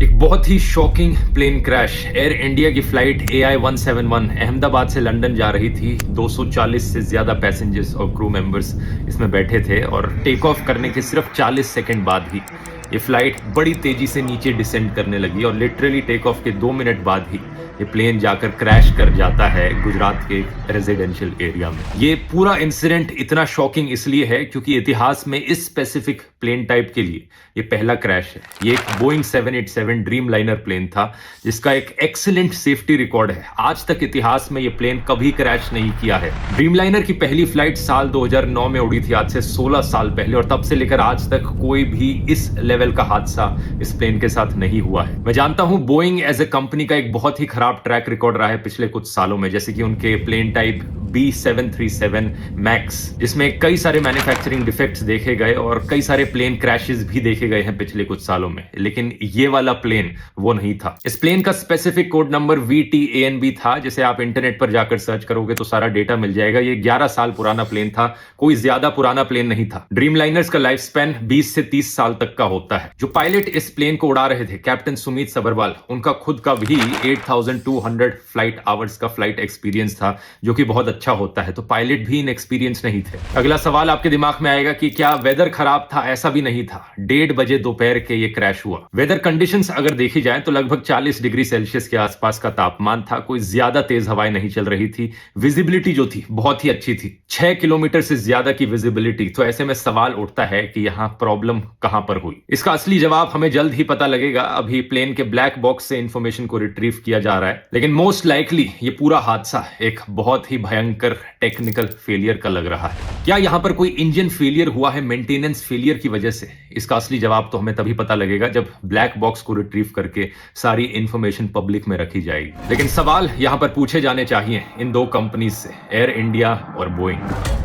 एक बहुत ही shocking plane crash. Air India की फ्लाइट AI 171 अहमदाबाद से लंदन जा रही थी। 240 से ज्यादा पैसेंजर्स और क्रू मेंबर्स इसमें बैठे थे और टेक ऑफ करने के सिर्फ 40 सेकंड बाद ही ये फ्लाइट बड़ी तेजी से नीचे डिसेंड करने लगी और लिटरली टेक ऑफ के 2 मिनट बाद ही ये प्लेन जाकर क्रैश कर जाता है गुजरात के रेजिडेंशियल एरिया में। ये पूरा इंसिडेंट इतना शॉकिंग इसलिए है क्योंकि इतिहास में इस स्पेसिफिक प्लेन टाइप के लिए ये पहला क्रैश है। ये एक बोइंग 787 ड्रीम लाइनर प्लेन था जिसका एक एक्सीलेंट सेफ्टी रिकॉर्ड है। आज तक इतिहास में ये प्लेन कभी क्रैश नहीं किया है। ड्रीम लाइनर की पहली फ्लाइट साल 2009 में उड़ी थी, आज से 16 साल पहले, और तब से लेकर आज तक कोई भी इस लेवल का हादसा इस प्लेन के साथ नहीं हुआ है। मैं जानता हूं बोइंग एज ए कंपनी का एक बहुत ही खराब ट्रैक रिकॉर्ड रहा है पिछले कुछ सालों में, जैसे कि उनके प्लेन टाइप B737 मैक्स जिसमें कई सारे मैन्युफैक्चरिंग डिफेक्ट्स देखे गए और कई सारे प्लेन क्रैशेस भी देखे गए हैं पिछले कुछ सालों में, लेकिन ये वाला प्लेन वो नहीं था। इस प्लेन का स्पेसिफिक कोड नंबर VTANB था, जिसे आप इंटरनेट पर जाकर सर्च करोगे तो सारा डेटा मिल जाएगा। ये 11 साल पुराना प्लेन था, कोई ज्यादा पुराना प्लेन नहीं था। ड्रीम लाइनर्स का लाइफ स्पैन 20 से 30 साल तक का होता है। जो पायलट इस प्लेन को उड़ा रहे थे कैप्टन सुमित सबरवाल, उनका खुद का भी 8200 फ्लाइट आवर्स का फ्लाइट एक्सपीरियंस था, जो कि बहुत अच्छा होता है। तो पायलट भी इनएक्सपीरियंस नहीं थे। अगला सवाल आपके दिमाग में आएगा कि क्या वेदर खराब था? ऐसा भी नहीं था। 1:30 बजे दोपहर के ये क्रैश हुआ। वेदर कंडीशंस अगर देखी जाए तो लगभग 40 डिग्री सेल्सियस के आसपास का तापमान था। कोई ज्यादा तेज हवाएं नहीं चल रही थी। विजिबिलिटी जो थी बहुत ही अच्छी थी, 6 किलोमीटर से ज्यादा की विजिबिलिटी। तो ऐसे में सवाल उठता है कि यहां प्रॉब्लम कहां पर हुई। इसका असली जवाब हमें जल्द ही पता लगेगा। अभी प्लेन के ब्लैक बॉक्स से इंफॉर्मेशन को रिट्रीव किया जा रहा है, लेकिन मोस्ट लाइकली ये पूरा हादसा एक बहुत ही भयंकर टेक्निकल फेलियर का लग रहा है। क्या यहां पर कोई इंजन फेलियर हुआ है मेंटेनेंस फेलियर की वजह से? इसका असली जवाब तो हमें तभी पता लगेगा जब ब्लैक बॉक्स को रिट्रीव करके सारी इंफॉर्मेशन पब्लिक में रखी जाएगी। लेकिन सवाल यहां पर पूछे जाने चाहिए इन दो कंपनीज से, एयर इंडिया और बोइंग।